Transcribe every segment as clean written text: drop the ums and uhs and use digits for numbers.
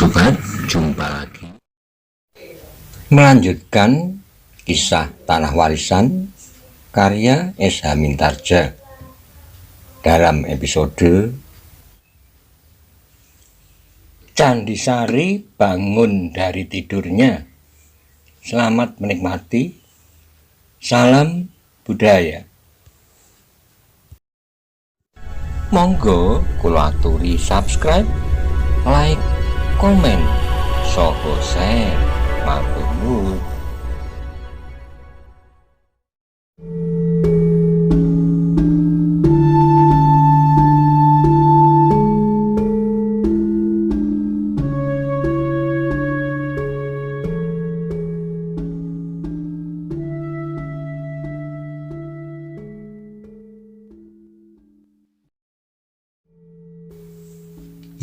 Sobat, jumpa lagi melanjutkan kisah Tanah Warisan karya S.H. Mintarja dalam episode Candi Sari bangun dari tidurnya. Selamat menikmati. Salam budaya. Monggo kula aturi subscribe, like, komen, soho share, matur nuwun.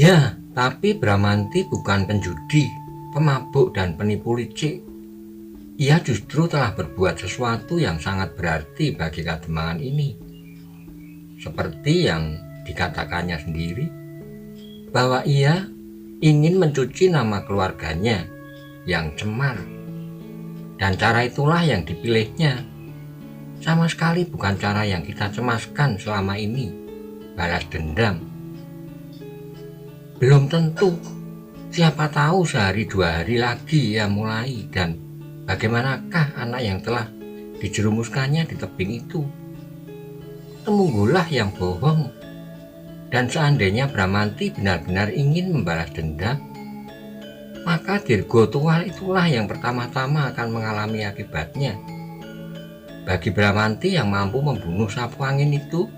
Ya, tapi Bramanti bukan penjudi, pemabuk dan penipu licik. Ia justru telah berbuat sesuatu yang sangat berarti bagi Kademangan ini. Seperti yang dikatakannya sendiri, bahwa ia ingin mencuci nama keluarganya yang cemar. Dan cara itulah yang dipilihnya. Sama sekali bukan cara yang kita cemaskan selama ini, balas dendam. Belum tentu, siapa tahu sehari dua hari lagi ia mulai, dan bagaimanakah anak yang telah dijerumuskannya di tebing itu? Temunggulah yang bohong. Dan seandainya Bramanti benar-benar ingin membalas dendam, maka Dirgo tua itulah yang pertama-tama akan mengalami akibatnya. Bagi Bramanti yang mampu membunuh sapu angin itu,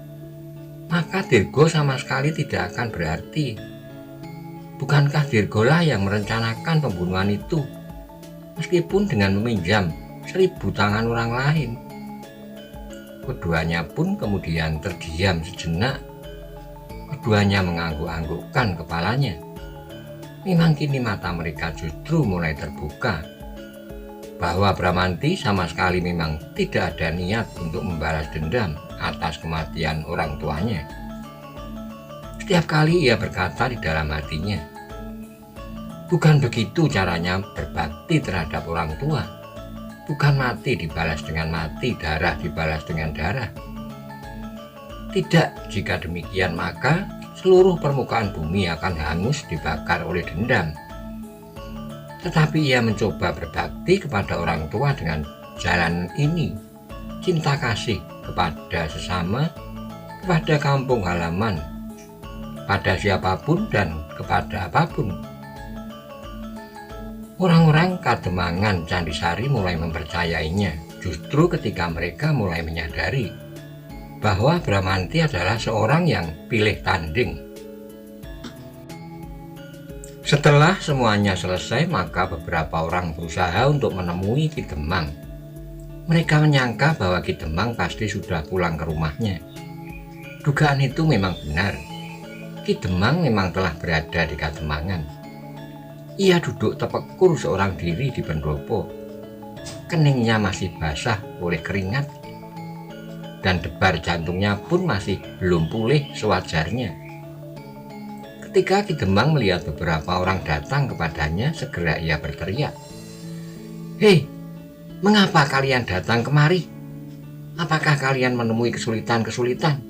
maka Dirgo sama sekali tidak akan berarti. Bukankah Dirgolah yang merencanakan pembunuhan itu, meskipun dengan meminjam 1000 tangan orang lain? Keduanya pun kemudian terdiam sejenak. Keduanya mengangguk-anggukkan kepalanya. Memang kini mata mereka justru mulai terbuka, bahwa Bramanti sama sekali memang tidak ada niat untuk membalas dendam atas kematian orang tuanya. Setiap kali ia berkata di dalam hatinya, bukan begitu caranya berbakti terhadap orang tua. Bukan mati dibalas dengan mati, darah dibalas dengan darah. Tidak, jika demikian maka seluruh permukaan bumi akan hangus dibakar oleh dendam. Tetapi ia mencoba berbakti kepada orang tua dengan jalan ini. Cinta kasih kepada sesama, kepada kampung halaman, pada siapapun dan kepada apapun. Orang-orang Kademangan Candi Sari mulai mempercayainya justru ketika mereka mulai menyadari bahwa Bramanti adalah seorang yang pilih tanding. Setelah semuanya selesai, maka beberapa orang berusaha untuk menemui Ki Demang. Mereka menyangka bahwa Ki Demang pasti sudah pulang ke rumahnya. Dugaan itu memang benar. Ki Demang memang telah berada di Kademangan. Ia duduk tepekur seorang diri di pendopo. Keningnya masih basah oleh keringat, dan debar jantungnya pun masih belum pulih sewajarnya. Ketika Ki Demang melihat beberapa orang datang kepadanya, segera ia berteriak, "Hei, mengapa kalian datang kemari? Apakah kalian menemui kesulitan-kesulitan?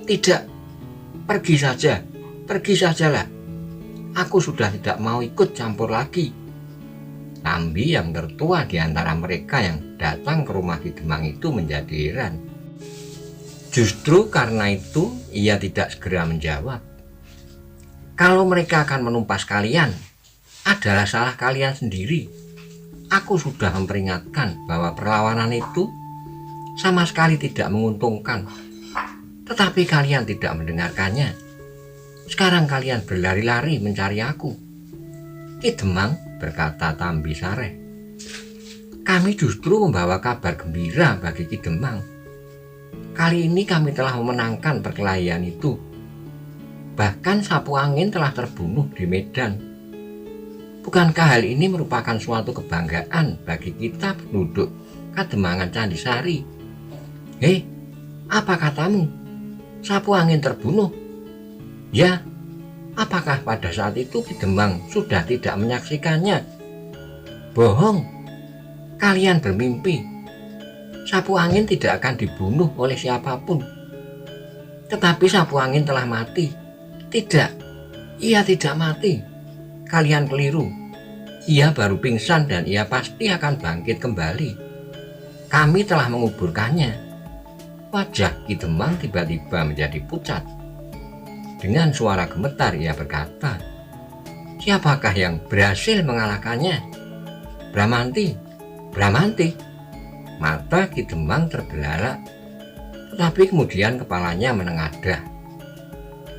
Tidak, pergi saja, pergi sajalah. Aku sudah tidak mau ikut campur lagi." Tambi yang tertua di antara mereka yang datang ke rumah Ki Demang itu menjadi heran. Justru karena itu ia tidak segera menjawab. "Kalau mereka akan menumpas kalian, adalah salah kalian sendiri. Aku sudah memperingatkan bahwa perlawanan itu sama sekali tidak menguntungkan. Tetapi kalian tidak mendengarkannya. Sekarang kalian berlari-lari mencari aku." "Ki Demang," berkata Tambi Sareh, "kami justru membawa kabar gembira bagi Ki Demang. Kali ini kami telah memenangkan perkelahian itu. Bahkan sapu angin telah terbunuh di medan. Bukankah hal ini merupakan suatu kebanggaan bagi kita penduduk Kademangan Candi Sari? Hei, apa katamu? Sapu angin terbunuh? Ya, Apakah pada saat itu Ki Demang sudah tidak menyaksikannya? Bohong, kalian bermimpi. Sapu angin tidak akan dibunuh oleh siapapun. Tetapi sapu angin telah mati. Tidak, ia tidak mati. Kalian keliru. Ia baru pingsan dan ia pasti akan bangkit kembali. Kami telah menguburkannya. Wajah Ki Demang tiba-tiba menjadi pucat. Dengan suara gemetar ia berkata, "Siapakah yang berhasil mengalahkannya?" "Bramanti, Bramanti." Mata Ki Demang terbelalak, tetapi kemudian kepalanya menengadah.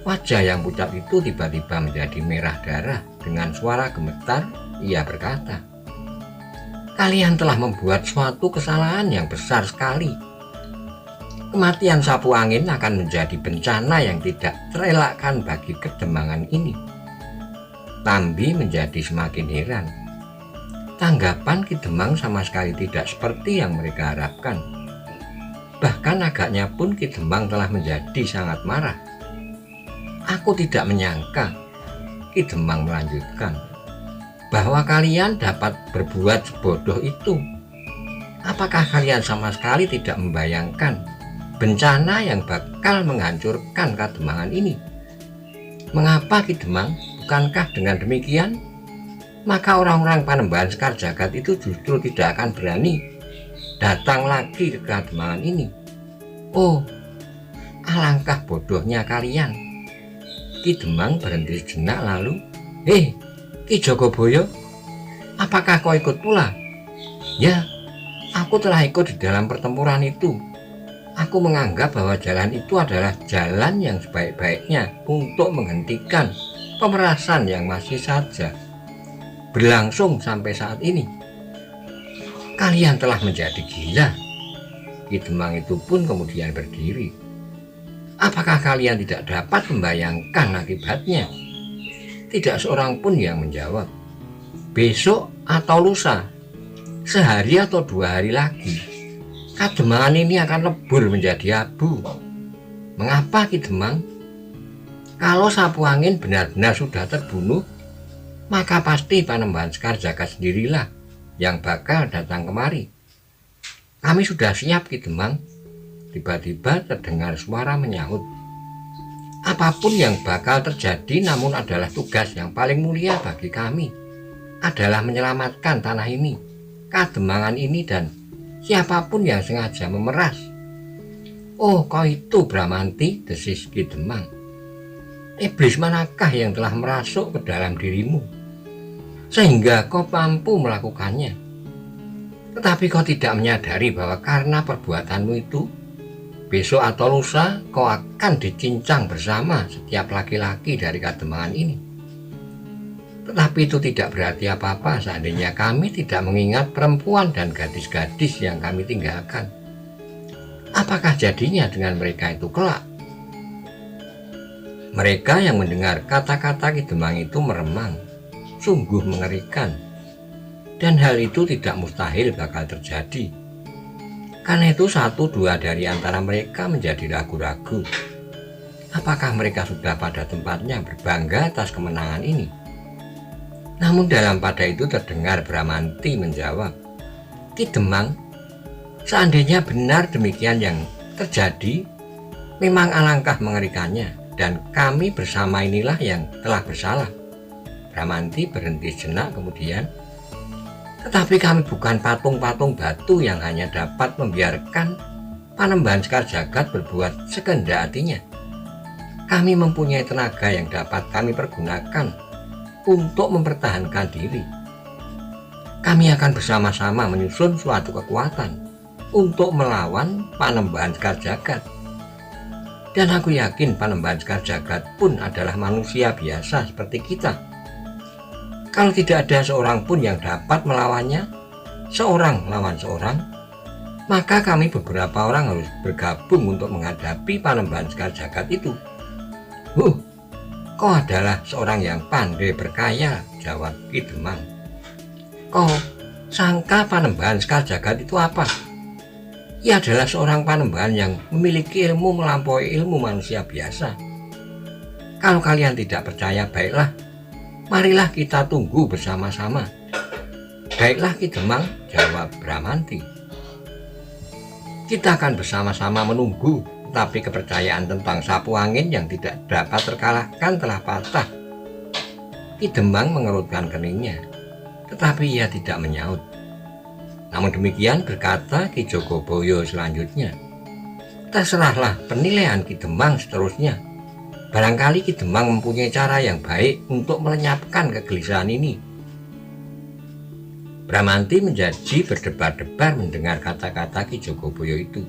Wajah yang pucat itu tiba-tiba menjadi merah darah. Dengan suara gemetar ia berkata, "Kalian telah membuat suatu kesalahan yang besar sekali. Kematian sapu angin akan menjadi bencana yang tidak terelakkan bagi kedemangan ini." Tambi menjadi semakin heran. Tanggapan Ki Demang sama sekali tidak seperti yang mereka harapkan. Bahkan agaknya pun Ki Demang telah menjadi sangat marah. "Aku tidak menyangka," Ki Demang melanjutkan, "bahwa kalian dapat berbuat sebodoh itu. Apakah kalian sama sekali tidak membayangkan bencana yang bakal menghancurkan Kademangan ini? Mengapa Ki Demang? Bukankah dengan demikian maka orang-orang Panembahan Sekar Jagad itu justru tidak akan berani datang lagi ke Kademangan ini? Oh, alangkah bodohnya kalian." Ki Demang berhenti sejenak lalu, "Hei, Ki Jogoboyo, apakah kau ikut pula?" "Ya, aku telah ikut di dalam pertempuran itu. Aku menganggap bahwa jalan itu adalah jalan yang sebaik-baiknya untuk menghentikan pemerasan yang masih saja berlangsung sampai saat ini." "Kalian telah menjadi gila." Ki Demang itu pun kemudian berdiri. "Apakah kalian tidak dapat membayangkan akibatnya?" Tidak seorang pun yang menjawab. "Besok atau lusa, sehari atau 2 hari lagi, Kademangan ini akan lebur menjadi abu." "Mengapa Ki Demang? Kalau sapu angin benar-benar sudah terbunuh, maka pasti Panembahan Sekar Jagad sendirilah yang bakal datang kemari." "Kami sudah siap Ki Demang." Tiba-tiba terdengar suara menyahut, "Apapun yang bakal terjadi namun adalah tugas yang paling mulia bagi kami adalah menyelamatkan tanah ini, Kademangan ini, dan siapapun yang sengaja memeras." "Oh, kau itu Bramanti," desis Ki Demang. "Iblis manakah yang telah merasuk ke dalam dirimu sehingga kau mampu melakukannya? Tetapi kau tidak menyadari bahwa karena perbuatanmu itu, besok atau lusa kau akan dicincang bersama setiap laki-laki dari Kademangan ini. Tetapi itu tidak berarti apa-apa seandainya kami tidak mengingat perempuan dan gadis-gadis yang kami tinggalkan. Apakah jadinya dengan mereka itu kelak?" Mereka yang mendengar kata-kata Ki Demang itu meremang. Sungguh mengerikan. Dan hal itu tidak mustahil bakal terjadi. Karena itu 1-2 dari antara mereka menjadi ragu-ragu. Apakah mereka sudah pada tempatnya berbangga atas kemenangan ini? Namun dalam pada itu terdengar Bramanti menjawab, "Ki Demang, seandainya benar demikian yang terjadi, memang alangkah mengerikannya, dan kami bersama inilah yang telah bersalah." Bramanti berhenti sejenak kemudian, "Tetapi kami bukan patung-patung batu yang hanya dapat membiarkan Panembahan Sekar Jagad berbuat sekehendak hatinya. Kami mempunyai tenaga yang dapat kami pergunakan untuk mempertahankan diri. Kami akan bersama-sama menyusun suatu kekuatan untuk melawan Panembahan Sekar Jagad. Dan aku yakin Panembahan Sekar Jagad pun adalah manusia biasa seperti kita. Kalau tidak ada seorang pun yang dapat melawannya, seorang lawan seorang, maka kami beberapa orang harus bergabung untuk menghadapi Panembahan Sekar Jagad itu." Kau adalah seorang yang pandai berkaya," jawab Ki Demang. "Kau sangka Panembahan Sekar Jagad itu apa? Ia adalah seorang panembahan yang memiliki ilmu melampaui ilmu manusia biasa. Kalau kalian tidak percaya, baiklah, marilah kita tunggu bersama-sama. Baiklah Ki Demang, jawab Bramanti. Kita akan bersama-sama menunggu, tetapi kepercayaan tentang sapu angin yang tidak dapat terkalahkan telah patah. Ki Demang mengerutkan keningnya, tetapi ia tidak menyaut. Namun demikian, berkata Ki Jogoboyo selanjutnya, terserahlah penilaian Ki Demang seterusnya. Barangkali Ki Demang mempunyai cara yang baik untuk melenyapkan kegelisahan ini. Bramanti menjadi berdebar-debar mendengar kata-kata Ki Jogoboyo itu.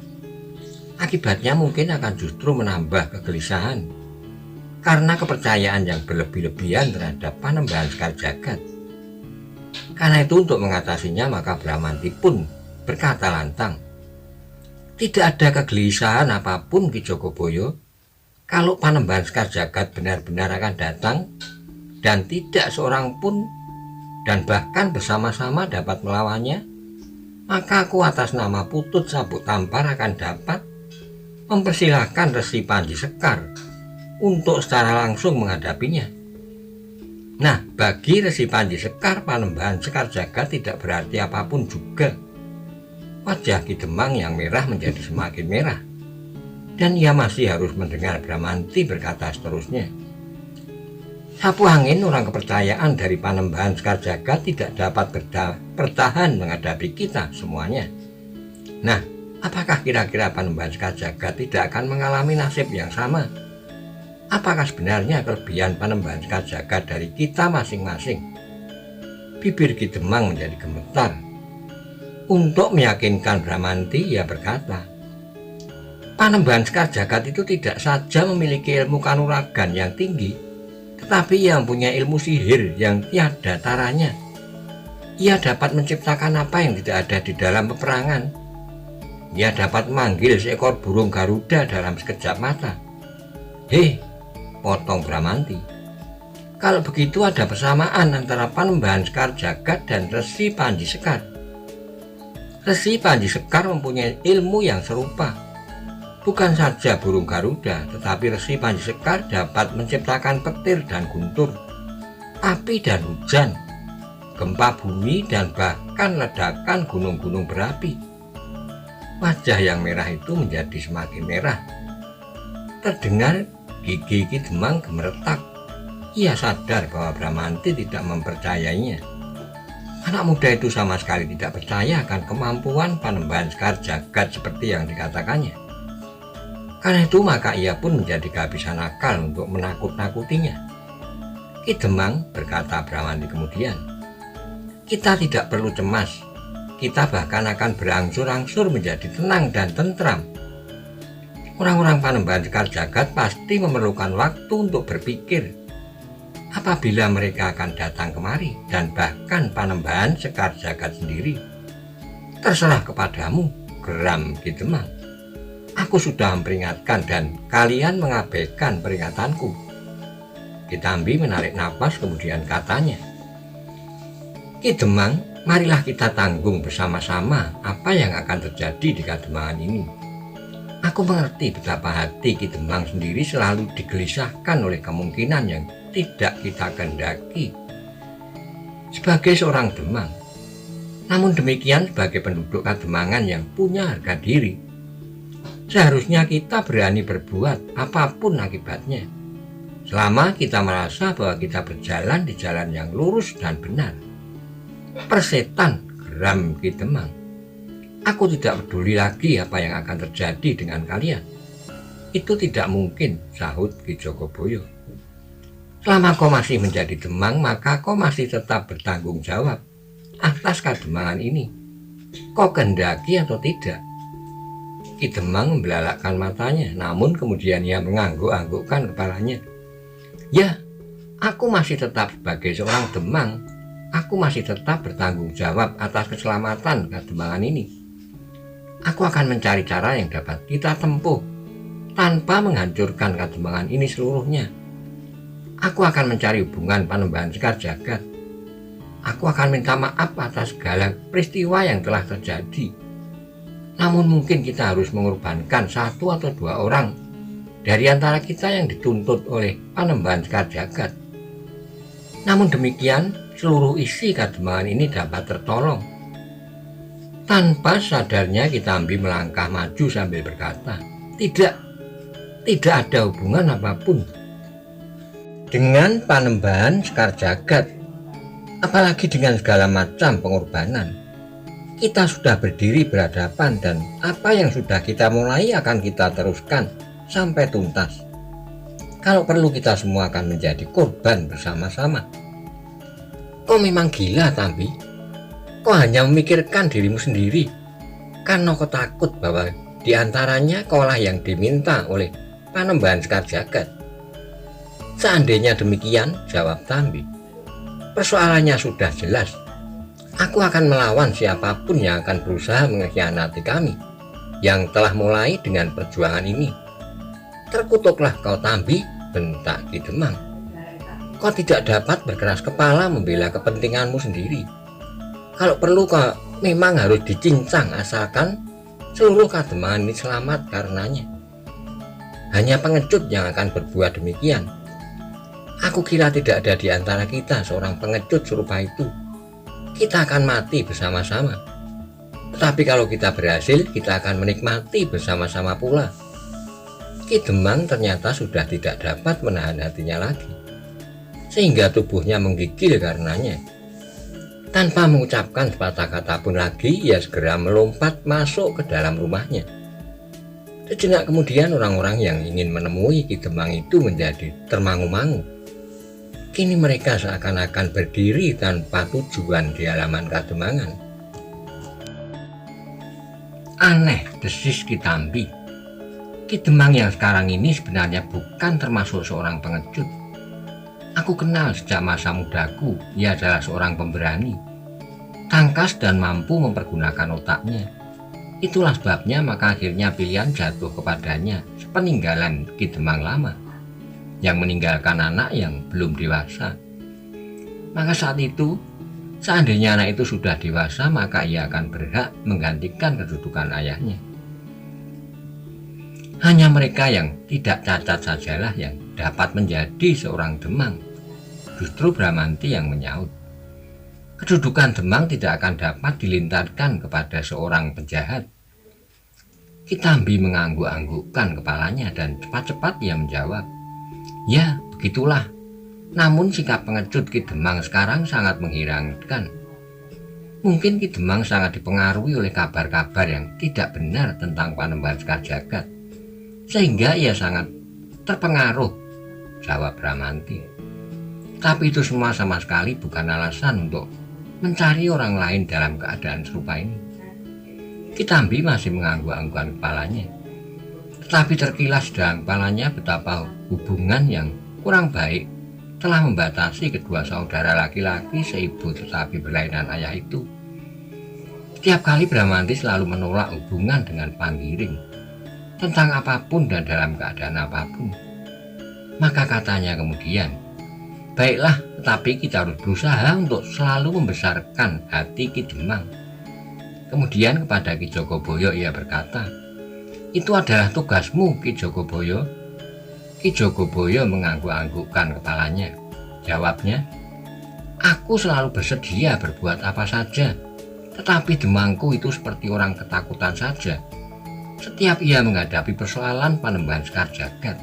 Akibatnya mungkin akan justru menambah kegelisahan karena kepercayaan yang berlebih-lebihan terhadap Panembahan Sekar Jagad. Karena itu untuk mengatasinya maka Bramanti pun berkata lantang, tidak ada kegelisahan apapun Ki Jogoboyo kalau Panembahan Sekar Jagad benar-benar akan datang dan tidak seorang pun dan bahkan bersama-sama dapat melawannya, maka aku atas nama Putut Sabuk Tampar akan dapat mempersilahkan Resi Panji Sekar untuk secara langsung menghadapinya. Nah, bagi Resi Panji Sekar, Panembahan Sekar Jagad tidak berarti apapun juga. Wajah Ki Demang yang merah menjadi semakin merah, dan ia masih harus mendengar Bramanti berkata seterusnya, sapu angin orang kepercayaan dari Panembahan Sekar Jagad tidak dapat bertahan menghadapi kita semuanya. Nah, apakah kira-kira Panembahan Sekar Jagad tidak akan mengalami nasib yang sama? Apakah sebenarnya kelebihan Panembahan Sekar Jagad dari kita masing-masing? Bibir Ki Demang menjadi gemetar. Untuk meyakinkan Bramanti, ia berkata, Panembahan Sekar Jagad itu tidak saja memiliki ilmu kanuragan yang tinggi, tetapi ia mempunyai ilmu sihir yang tiada taranya. Ia dapat menciptakan apa yang tidak ada di dalam peperangan. Ia dapat memanggil seekor burung Garuda dalam sekejap mata. Hei, potong Bramanti. Kalau begitu ada persamaan antara Panembahan Sekar Jagad dan Resi Panji Sekar. Resi Panji Sekar mempunyai ilmu yang serupa. Bukan saja burung Garuda, tetapi Resi Panji Sekar dapat menciptakan petir dan guntur, api dan hujan, gempa bumi, dan bahkan ledakan gunung-gunung berapi. Wajah yang merah itu menjadi semakin merah. Terdengar gigi Ki Demang gemeretak. Ia sadar bahwa Bramanti tidak mempercayainya. Anak muda itu sama sekali tidak percaya akan kemampuan Panembahan Sekar Jagad seperti yang dikatakannya. Karena itu maka ia pun menjadi kehabisan akal untuk menakut-nakutinya. Ki Demang, berkata Bramanti kemudian, kita tidak perlu cemas. Kita bahkan akan berangsur-angsur menjadi tenang dan tentram. Orang-orang Panembahan Sekar Jagad pasti memerlukan waktu untuk berpikir apabila mereka akan datang kemari, dan bahkan Panembahan Sekar Jagad sendiri. Terserah kepadamu, geram Ki Demang. Aku sudah memperingatkan dan kalian mengabaikan peringatanku. Ki Tambi menarik napas kemudian katanya, Ki Demang, marilah kita tanggung bersama-sama apa yang akan terjadi di Kademangan ini. Aku mengerti betapa hati Ki Demang sendiri selalu digelisahkan oleh kemungkinan yang tidak kita kehendaki sebagai seorang Demang. Namun demikian, sebagai penduduk Kademangan yang punya harga diri, seharusnya kita berani berbuat apapun akibatnya, selama kita merasa bahwa kita berjalan di jalan yang lurus dan benar. Persetan, geram Ki Demang. Aku tidak peduli lagi apa yang akan terjadi dengan kalian. Itu tidak mungkin, sahut Ki Jogoboyo. Selama kau masih menjadi Demang, maka kau masih tetap bertanggung jawab atas Kademangan ini. Kau kehendaki atau tidak? Ki Demang membelalakkan matanya, namun kemudian ia mengangguk-anggukkan kepalanya. Ya, aku masih tetap sebagai seorang Demang. Aku masih tetap bertanggung jawab atas keselamatan Kademangan ini. Aku akan mencari cara yang dapat kita tempuh tanpa menghancurkan Kademangan ini seluruhnya. Aku akan mencari hubungan Panembahan Sekar Jagad. Aku akan minta maaf atas segala peristiwa yang telah terjadi. Namun mungkin kita harus mengorbankan 1 atau 2 orang dari antara kita yang dituntut oleh Panembahan Sekar Jagad. Namun demikian, seluruh isi kademangan ini dapat tertolong. Tanpa sadarnya Kitambi melangkah maju sambil berkata, tidak ada hubungan apapun dengan Panembahan Sekar Jagad, apalagi dengan segala macam pengorbanan. Kita sudah berdiri berhadapan dan apa yang sudah kita mulai akan kita teruskan sampai tuntas. Kalau perlu kita semua akan menjadi korban bersama-sama. Kau memang gila, Tambi. Kau hanya memikirkan dirimu sendiri karena kau takut bahwa diantaranya kaulah yang diminta oleh Panembahan Sekar Jagad. Seandainya demikian, jawab Tambi, persoalannya sudah jelas. Aku akan melawan siapapun yang akan berusaha mengkhianati kami yang telah mulai dengan perjuangan ini. Terkutuklah kau, Tambi, bentak Ki Demang. Kau tidak dapat berkeras kepala membela kepentinganmu sendiri. Kalau perlu kau memang harus dicincang asalkan seluruh kademangan ini selamat karenanya. Hanya pengecut yang akan berbuat demikian. Aku kira tidak ada di antara kita seorang pengecut serupa itu. Kita akan mati bersama-sama. Tetapi kalau kita berhasil, kita akan menikmati bersama-sama pula. Ki Demang ternyata sudah tidak dapat menahan hatinya lagi, sehingga tubuhnya menggigil karenanya. Tanpa mengucapkan sepatah kata pun lagi, ia segera melompat masuk ke dalam rumahnya. Sejenak kemudian orang-orang yang ingin menemui Ki Demang itu menjadi termangu-mangu. Kini mereka seakan-akan berdiri tanpa tujuan di halaman kademangan. Aneh, desis Kitambi. Ki Demang yang sekarang ini sebenarnya bukan termasuk seorang pengecut. Aku kenal sejak masa mudaku, ia adalah seorang pemberani, tangkas dan mampu mempergunakan otaknya. Itulah sebabnya maka akhirnya pilihan jatuh kepadanya sepeninggalan Ki Demang lama, yang meninggalkan anak yang belum dewasa. Maka saat itu, seandainya anak itu sudah dewasa, maka ia akan berhak menggantikan kedudukan ayahnya. Hanya mereka yang tidak cacat sajalah yang dapat menjadi seorang Demang. Justru Bramanti yang menyaut, kedudukan Demang tidak akan dapat dilintarkan kepada seorang penjahat. Kitambi mengangguk-anggukkan kepalanya dan cepat-cepat ia menjawab, ya begitulah. Namun sikap pengecut Ki Demang sekarang sangat mengherankan. Mungkin Ki Demang sangat dipengaruhi oleh kabar-kabar yang tidak benar tentang Panembahan Sekar Jagad, sehingga ia sangat terpengaruh, jawab Bramanti. Tapi itu semua sama sekali bukan alasan untuk mencari orang lain dalam keadaan serupa ini. Kitambi masih mengangguk-anggukkan kepalanya, tetapi terkilas dalam kepalanya betapa hubungan yang kurang baik telah membatasi kedua saudara laki-laki seibu tetapi berlainan ayah itu. Setiap kali Bramanti selalu menolak hubungan dengan Panggiring tentang apapun dan dalam keadaan apapun. Maka katanya kemudian, baiklah, tetapi kita harus berusaha untuk selalu membesarkan hati Ki Demang. Kemudian kepada Ki Jogoboyo ia berkata, itu adalah tugasmu, Ki Jogoboyo. Ki Jogoboyo mengangguk-anggukkan kepalanya. Jawabnya, aku selalu bersedia berbuat apa saja, tetapi Demangku itu seperti orang ketakutan saja setiap ia menghadapi persoalan Panembahan Sekar Jagad.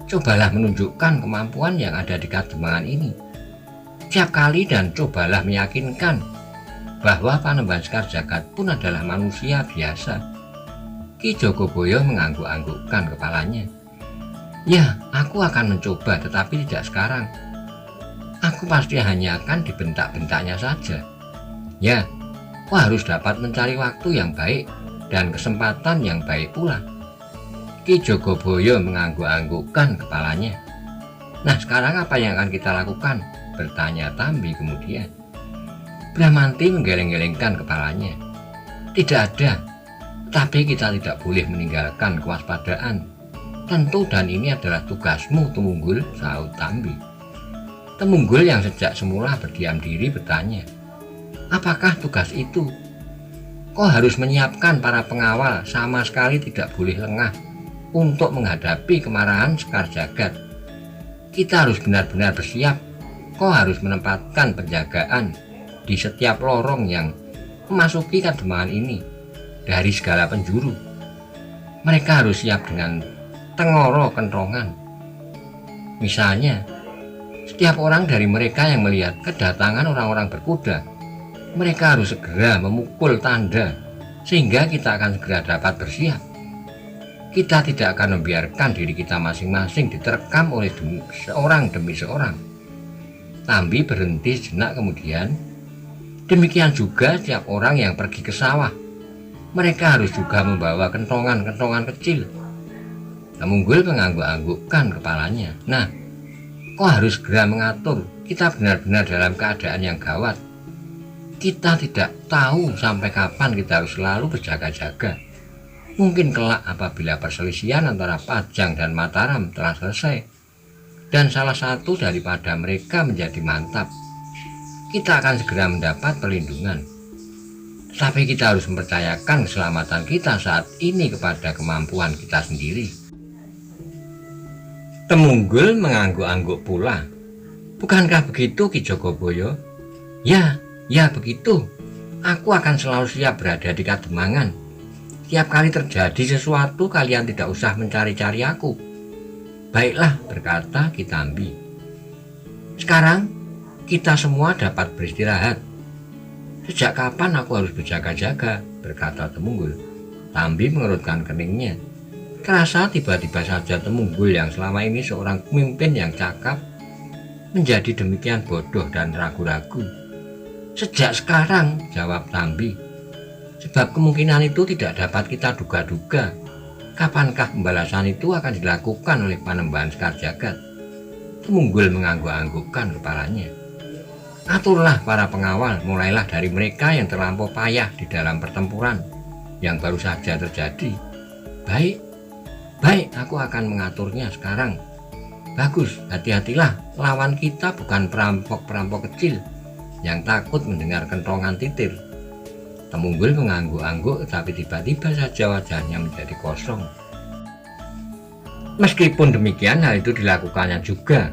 Cobalah menunjukkan kemampuan yang ada di kademangan ini setiap kali dan cobalah meyakinkan bahwa Panembahan Sekar Jagad pun adalah manusia biasa. Ki Jogoboyo mengangguk-anggukkan kepalanya. Ya, aku akan mencoba, tetapi tidak sekarang. Aku pasti hanya akan dibentak-bentaknya saja. Ya, kau harus dapat mencari waktu yang baik dan kesempatan yang baik pula. Ki Jogoboyo mengangguk-anggukkan kepalanya. Nah, sekarang apa yang akan kita lakukan? Bertanya Tambi kemudian. Bramanti menggeleng-gelengkan kepalanya. Tidak ada, tapi kita tidak boleh meninggalkan kewaspadaan. Tentu dan ini adalah tugasmu, Tumunggul, sahut Tambi. Tumunggul yang sejak semula berdiam diri bertanya, apakah tugas itu? Kau harus menyiapkan para pengawal, sama sekali tidak boleh lengah. untuk menghadapi kemarahan Sekar Jagad. Kita harus benar-benar bersiap. Kau harus menempatkan penjagaan di setiap lorong yang memasuki Kademangan ini dari segala penjuru. Mereka harus siap dengan tengoro kentrongan. Misalnya, setiap orang dari mereka yang melihat kedatangan orang-orang berkuda, mereka harus segera memukul tanda sehingga kita akan segera dapat bersiap. Kita tidak akan membiarkan diri kita masing-masing diterkam oleh seorang demi seorang. Tambi berhenti sejenak kemudian. Demikian juga setiap orang yang pergi ke sawah. Mereka harus juga membawa kentongan-kentongan kecil. Temunggul mengangguk-anggukkan kepalanya. Nah, kau harus segera mengatur. Kita benar-benar dalam keadaan yang gawat. Kita tidak tahu sampai kapan kita harus selalu berjaga-jaga. Mungkin kelak apabila perselisihan antara Pajang dan Mataram telah selesai, dan salah satu daripada mereka menjadi mantap, kita akan segera mendapat perlindungan. Tetapi kita harus mempercayakan keselamatan kita saat ini kepada kemampuan kita sendiri. Temunggul mengangguk-angguk pula. Bukankah begitu Ki Jogoboyo? Ya begitu. Aku akan selalu siap berada di Kademangan. Tiap kali terjadi sesuatu, kalian tidak usah mencari-cari aku. Baiklah, berkata Ki Tambi. Sekarang kita semua dapat beristirahat. Sejak kapan aku harus berjaga-jaga? Berkata Temunggul. Tambi mengerutkan keningnya. Terasa tiba-tiba saja Temunggul yang selama ini seorang pemimpin yang cakap menjadi demikian bodoh dan ragu-ragu. Sejak sekarang, jawab Tambi. Sebab kemungkinan itu tidak dapat kita duga-duga. Kapankah pembalasan itu akan dilakukan oleh Panembahan Sekar Jagad? Temunggul mengangguk-anggukkan kepalanya. Aturlah para pengawal, mulailah dari mereka yang terlampau payah di dalam pertempuran yang baru saja terjadi. Baik, aku akan mengaturnya sekarang. Bagus, hati-hatilah, lawan kita bukan perampok-perampok kecil yang takut mendengar kentongan titir. Temunggul mengangguk-angguk, tetapi tiba-tiba saja wajahnya menjadi kosong. Meskipun demikian, hal itu dilakukannya juga.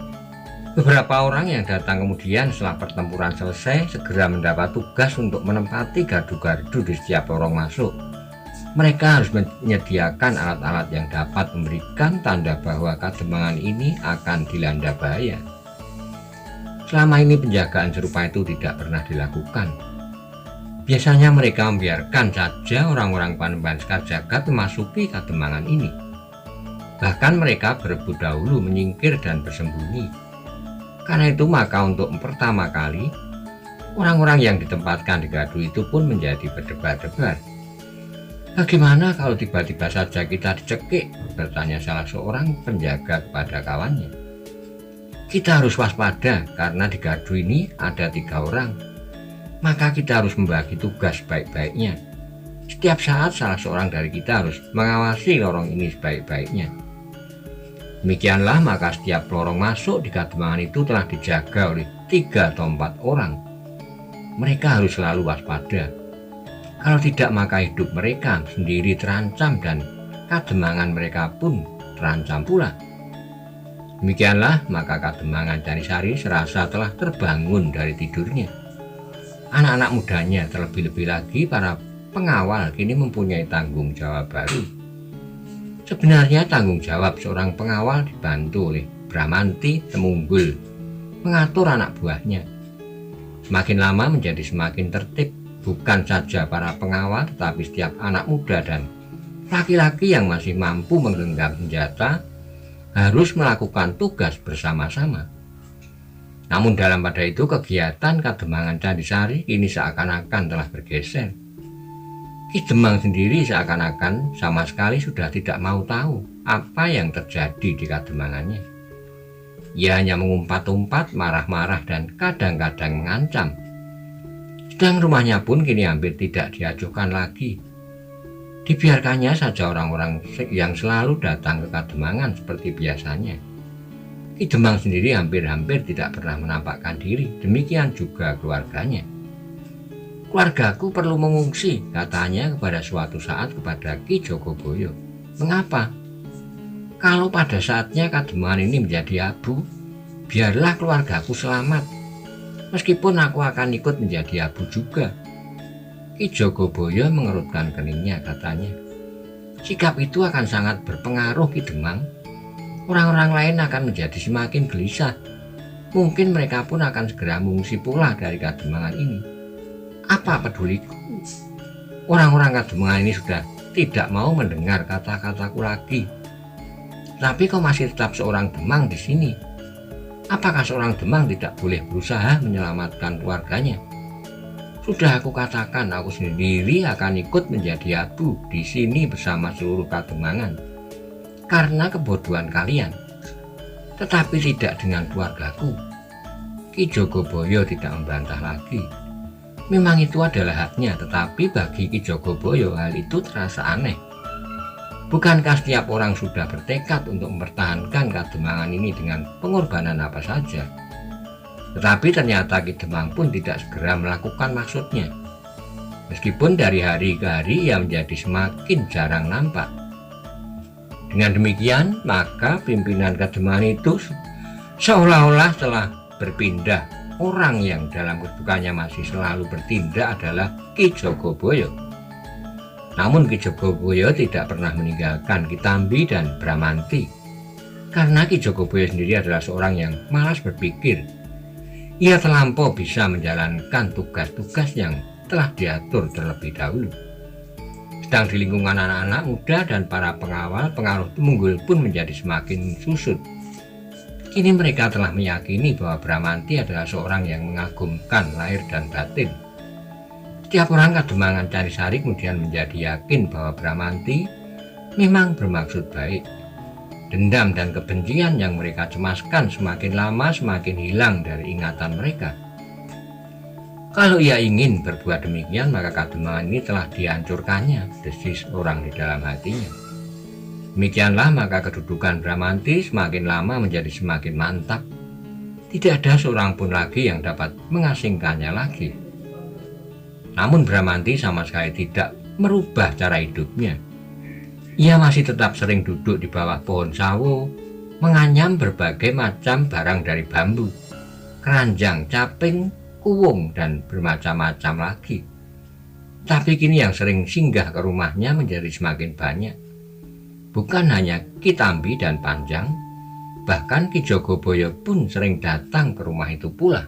Beberapa orang yang datang kemudian setelah pertempuran selesai segera mendapat tugas untuk menempati gardu-gardu di setiap lorong masuk. Mereka harus menyediakan alat-alat yang dapat memberikan tanda bahwa Kademangan ini akan dilanda bahaya. Selama ini penjagaan serupa itu tidak pernah dilakukan. Biasanya mereka membiarkan saja orang-orang Panembahan Sekar Jagad memasuki Kademangan ini. Bahkan mereka berebut dahulu menyingkir dan bersembunyi. Karena itu maka untuk pertama kali orang-orang yang ditempatkan di gardu itu pun menjadi berdebar-debar. Bagaimana kalau tiba-tiba saja kita dicekik? Bertanya salah seorang penjaga kepada kawannya. Kita harus waspada karena di gardu ini ada 3 orang. Maka kita harus membagi tugas baik-baiknya. Setiap saat salah seorang dari kita harus mengawasi lorong ini sebaik-baiknya. Demikianlah maka setiap lorong masuk di Kademangan itu telah dijaga oleh 3 atau 4 orang. Mereka harus selalu waspada. Kalau tidak maka hidup mereka sendiri terancam dan Kademangan mereka pun terancam pula. Demikianlah maka Kademangan Canisari serasa telah terbangun dari tidurnya. Anak-anak mudanya, terlebih-lebih lagi para pengawal, kini mempunyai tanggung jawab baru. Sebenarnya tanggung jawab seorang pengawal dibantu oleh Bramanti Temunggul mengatur anak buahnya. Semakin lama menjadi semakin tertib, bukan saja para pengawal tetapi setiap anak muda dan laki-laki yang masih mampu menggenggam senjata harus melakukan tugas bersama-sama. Namun dalam pada itu kegiatan Kademangan Canisari kini seakan-akan telah bergeser. Ki Demang sendiri seakan-akan sama sekali sudah tidak mau tahu apa yang terjadi di Kademangannya. Ia hanya mengumpat-umpat, marah-marah dan kadang-kadang mengancam. Sedang rumahnya pun kini hampir tidak diajukan lagi. Dibiarkannya saja orang-orang yang selalu datang ke Kademangan seperti biasanya. Ki Demang sendiri hampir-hampir tidak pernah menampakkan diri, demikian juga keluarganya. Keluargaku perlu mengungsi, katanya kepada suatu saat kepada Ki Jogoboyo. Mengapa? Kalau pada saatnya Kademangan ini menjadi abu, biarlah keluargaku selamat. Meskipun aku akan ikut menjadi abu juga. Ki Jogoboyo mengerutkan keningnya, katanya. Sikap itu akan sangat berpengaruh, Ki Demang. Orang-orang lain akan menjadi semakin gelisah. Mungkin mereka pun akan segera mengungsi pula dari Kademangan ini. Apa peduliku? Orang-orang Kademangan ini sudah tidak mau mendengar kata-kataku lagi. Tapi kau masih tetap seorang Demang di sini. Apakah seorang Demang tidak boleh berusaha menyelamatkan keluarganya? Sudah aku katakan, aku sendiri akan ikut menjadi abu di sini bersama seluruh Kademangan karena kebodohan kalian, tetapi tidak dengan keluargaku. Ki Jogoboyo tidak membantah lagi. Memang itu adalah haknya, tetapi bagi Ki Jogoboyo hal itu terasa aneh. Bukankah setiap orang sudah bertekad untuk mempertahankan Kademangan ini dengan pengorbanan apa saja? Tetapi ternyata Ki Demang pun tidak segera melakukan maksudnya. Meskipun dari hari ke hari ia menjadi semakin jarang nampak. Dengan demikian, maka pimpinan Kademangan itu seolah-olah telah berpindah. Orang yang dalam kedudukannya masih selalu bertindak adalah Ki Jogoboyo. Namun Ki Jogoboyo tidak pernah meninggalkan Kitambi dan Bramanti, karena Ki Jogoboyo sendiri adalah seorang yang malas berpikir. Ia terlampau bisa menjalankan tugas-tugas yang telah diatur terlebih dahulu. Sedang di lingkungan anak-anak muda dan para pengawal, pengaruh Tumenggung pun menjadi semakin susut. Kini mereka telah meyakini bahwa Bramanti adalah seorang yang mengagumkan lahir dan batin. Setiap orang Kademangan Carisari kemudian menjadi yakin bahwa Bramanti memang bermaksud baik. Dendam dan kebencian yang mereka cemaskan semakin lama semakin hilang dari ingatan mereka. Kalau ia ingin berbuat demikian, maka Kademangan ini telah dihancurkannya, desis orang di dalam hatinya. Demikianlah maka kedudukan Bramanti semakin lama menjadi semakin mantap. Tidak ada seorang pun lagi yang dapat mengasingkannya lagi. Namun Bramanti sama sekali tidak merubah cara hidupnya. Ia masih tetap sering duduk di bawah pohon sawo, menganyam berbagai macam barang dari bambu, keranjang, caping, kuwung, dan bermacam-macam lagi. Tapi kini yang sering singgah ke rumahnya menjadi semakin banyak. Bukan hanya Kitambi dan Panjang, bahkan Ki Jogoboyo pun sering datang ke rumah itu pula.